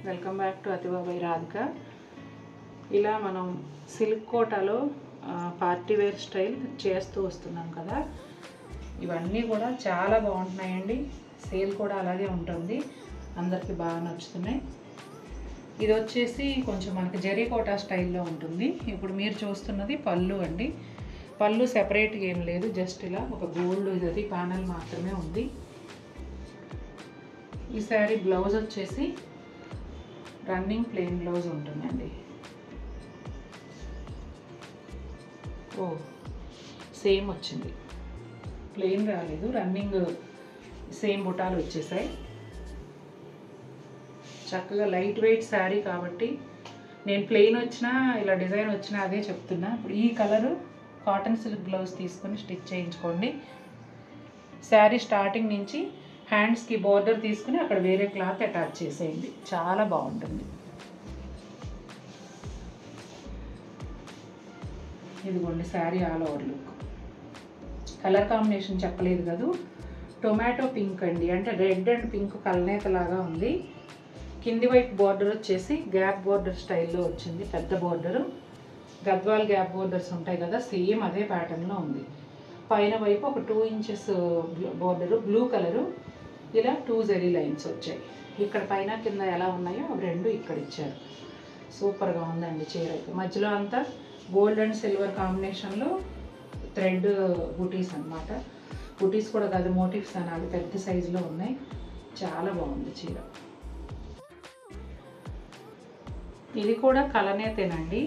Welcome back to Athiva by Radhika. ఇలా మనం silk కోటాలో పార్టీ వేర్ స్టైల్ చేస్తూ వస్తున్నాం కదా. ఇవన్నీ కూడా చాలా బాగుంటున్నాయండి. సేల్ కూడా అలాగే ఉంటుంది, అందరికీ బాగా నచ్చుతున్నాయి. ఇది వచ్చేసి కొంచెం మనకి జరీ కోటా స్టైల్లో ఉంటుంది. ఇప్పుడు మీరు చూస్తున్నది పళ్ళు అండి. పళ్ళు సెపరేట్గా ఏం లేదు, జస్ట్ ఇలా ఒక గోల్డ్ ఇది ప్యానల్ మాత్రమే ఉంది. ఈ శారీ బ్లౌజ్ వచ్చేసి రన్నింగ్ ప్లెయిన్ బ్లౌజ్ ఉంటుందండి. ఓ సేమ్ వచ్చింది, ప్లెయిన్ రాలేదు, రన్నింగ్ సేమ్ బుటాలు వచ్చేసాయి. చక్కగా లైట్ వెయిట్ శారీ కాబట్టి నేను ప్లెయిన్ వచ్చినా ఇలా డిజైన్ వచ్చినా అదే చెప్తున్నా. ఇప్పుడు ఈ కలరు కాటన్ సిల్క్ బ్లౌజ్ తీసుకొని స్టిచ్ చేయించుకోండి. శారీ స్టార్టింగ్ నుంచి హ్యాండ్స్కి బార్డర్ తీసుకుని అక్కడ వేరే క్లాత్ అటాచ్ చేసేయండి, చాలా బాగుంటుంది. ఇదిగోండి sari all over look. Colour combination చెప్పలేదు కదా, టొమాటో పింక్ అండి, అంటే రెడ్ అండ్ పింక్ కలనేత లాగా ఉంది. కింది వైపు బార్డర్ వచ్చేసి గ్యాప్ బార్డర్ స్టైల్లో వచ్చింది, పెద్ద బార్డరు. గద్వాల్ గ్యాప్ బార్డర్స్ ఉంటాయి కదా, సేమ్ అదే ప్యాటర్న్లో ఉంది. పైన వైపు ఒక 2 ఇంచెస్ బార్డరు, బ్లూ కలరు, ఇలా 2 జరీ లైన్స్ వచ్చాయి. ఇక్కడ పైన కింద ఎలా ఉన్నాయో అవి రెండు ఇక్కడ ఇచ్చారు. సూపర్గా ఉందండి చీర అయితే. మధ్యలో అంతా గోల్డ్ అండ్ సిల్వర్ కాంబినేషన్లో థ్రెడ్ బుటీస్ అన్నమాట. బుటీస్ కూడా కాదు, మోటివ్స్ అనాలి, పెద్ద సైజులో ఉన్నాయి. చాలా బాగుంది చీర. ఇది కూడా కలనేతేనండి,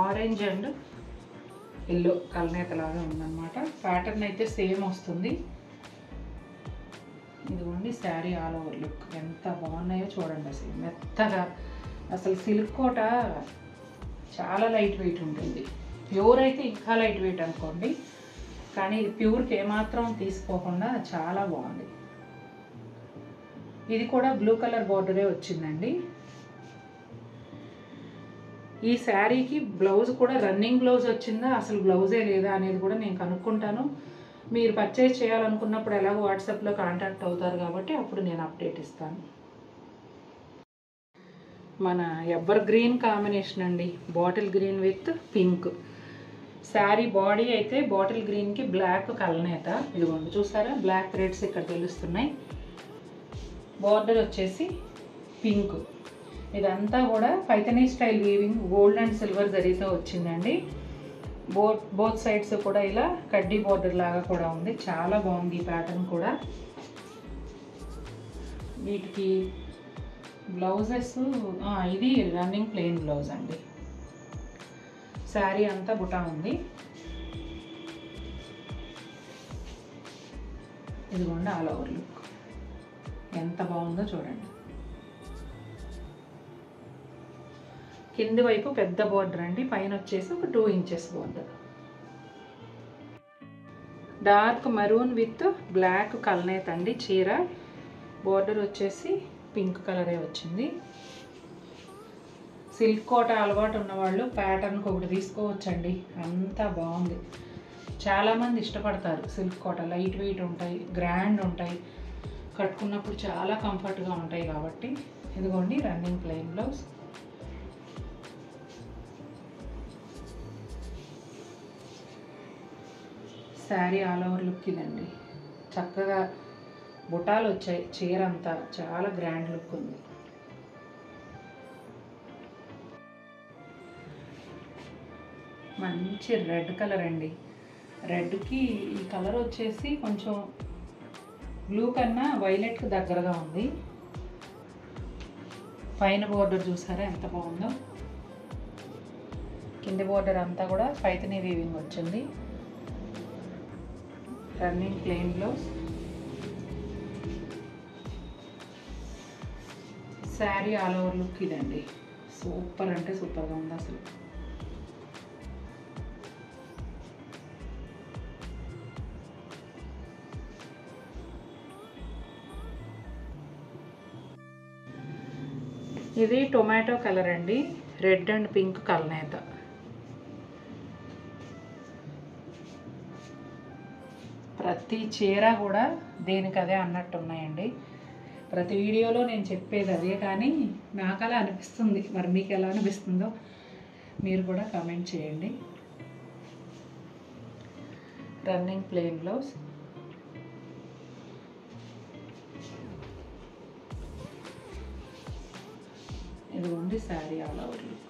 ఆరెంజ్ అండ్ ఎల్లో కలనేత లాగా ఉందన్నమాట. ప్యాటర్న్ అయితే సేమ్ వస్తుంది. ఇదిగోండి శారీ ఆల్ ఓవర్ లుక్. ఎంత బాగున్నాయో చూడండి. అసలు మెత్తగా, అసలు సిల్క్ కోట చాలా లైట్ వెయిట్ ఉంటుంది. ప్యూర్ అయితే ఇంకా లైట్ వెయిట్ అనుకోండి, కానీ ఇది ప్యూర్కి ఏమాత్రం తీసుకోకుండా చాలా బాగుంది. ఇది కూడా బ్లూ కలర్ బార్డరే వచ్చిందండి. ఈ శారీకి బ్లౌజ్ కూడా రన్నింగ్ బ్లౌజ్ వచ్చిందా, అసలు బ్లౌజే లేదా అనేది కూడా నేను కనుక్కుంటాను. మీరు పర్చేజ్ చేయాలనుకున్నప్పుడు ఎలాగో వాట్సాప్లో కాంటాక్ట్ అవుతారు కాబట్టి అప్పుడు నేను అప్డేట్ ఇస్తాను. మన ఎవర్ గ్రీన్ కాంబినేషన్ అండి, bottle green with pink. Sari body అయితే బాటిల్ గ్రీన్కి బ్లాక్ కలనేత. ఇదిగోండి చూసారా, బ్లాక్ థ్రెడ్స్ ఇక్కడ తెలుస్తున్నాయి. బార్డర్ వచ్చేసి పింక్. ఇదంతా కూడా Paithani style weaving, gold and silver జరీతో వచ్చిందండి. బోత్ సైడ్స్ కూడా ఇలా కడ్డీ బార్డర్ లాగా కూడా ఉంది. చాలా బాగుంది ఈ ప్యాటర్న్ కూడా. వీటికి బ్లౌజెస్ ఇది రన్నింగ్ ప్లెయిన్ బ్లౌజ్ అండి. శారీ అంతా బుటా ఉంది. ఇదిగోండి ఆల్ ఓవర్ లుక్ ఎంత బాగుందో చూడండి. కింది వైపు పెద్ద బార్డర్ అండి, పైన వచ్చేసి ఒక 2 inches border. Dark maroon with black కలనేత అండి చీర. బార్డర్ వచ్చేసి పింక్ కలరే వచ్చింది. సిల్క్ కోట అలవాటు ఉన్నవాళ్ళు ప్యాటర్న్కి ఒకటి తీసుకోవచ్చండి, అంతా బాగుంది. చాలామంది ఇష్టపడతారు సిల్క్ కోట. లైట్ వెయిట్ ఉంటాయి, గ్రాండ్ ఉంటాయి, కట్టుకున్నప్పుడు చాలా కంఫర్ట్గా ఉంటాయి కాబట్టి. ఇదిగోండి running plain blouse. Sari all over look ఇదండి. చక్కగా బుటాలు వచ్చాయి, చీర అంతా చాలా గ్రాండ్ లుక్ ఉంది. మంచి రెడ్ కలర్ అండి. రెడ్కి ఈ కలర్ వచ్చేసి కొంచెం బ్లూ కన్నా వైలెట్కి దగ్గరగా ఉంది. పైన బోర్డర్ చూసారా ఎంత బాగుందో. కింది బోర్డర్ అంతా కూడా పైథనీ వీవింగ్ వచ్చింది. Running plain blouse. Sari all over look ఇదండి. సూపర్ అంటే సూపర్గా ఉంది అసలు. ఇది టొమాటో కలర్ అండి, రెడ్ అండ్ పింక్ కలనేత. ప్రతి చీర కూడా దేనికదే అన్నట్టు ఉన్నాయండి. ప్రతి వీడియోలో నేను చెప్పేది అదే, కానీ నాకు అలా అనిపిస్తుంది. మరి మీకు ఎలా అనిపిస్తుందో మీరు కూడా కామెంట్ చేయండి. రన్నింగ్ ప్లెయిన్ బ్లౌజ్, ఇదిగోండి శారీ ఆల్ ఓవర్ లుక్.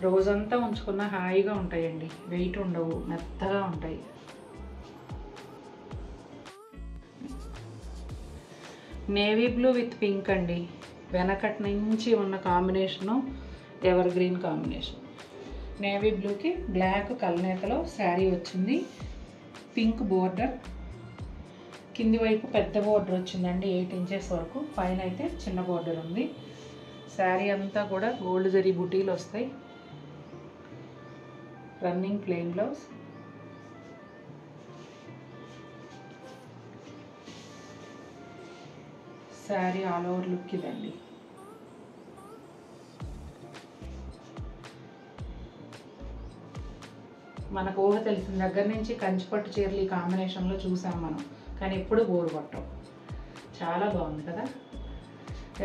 రోజంతా ఉంచుకున్న హాయిగా ఉంటాయండి, వెయిట్ ఉండవు, మెత్తగా ఉంటాయి. నేవీ బ్లూ విత్ పింక్ అండి, వెనకటి నుంచి ఉన్న combination ever green combination. Navy బ్లూకి బ్లాక్ కల్నేతలో శారీ వచ్చింది, పింక్ బోర్డర్, కింది వైపు పెద్ద బోర్డర్ వచ్చిందండి 8 ఇంచెస్ వరకు, పైన అయితే చిన్న బోర్డర్ ఉంది. శారీ అంతా కూడా గోల్డ్ జరీ బుటీలు వస్తాయి. Running plain blouse, sari all over look ఇదండి. మనకు ఊహ తెలిసిన దగ్గర నుంచి కంచిపట్టు చీరలు ఈ కాంబినేషన్లో చూసాం మనం, కానీ ఎప్పుడు బోర్ కొట్టం. చాలా బాగుంది కదా.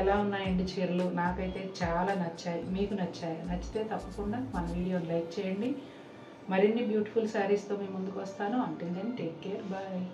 ఎలా ఉన్నాయండి చీరలు? నాకైతే చాలా నచ్చాయి. మీకు నచ్చాయి? నచ్చితే తప్పకుండా మన వీడియోని లైక్ చేయండి. మరిన్ని బ్యూటిఫుల్ శారీస్తో మీ ముందుకు వస్తాను. Until then take care, bye.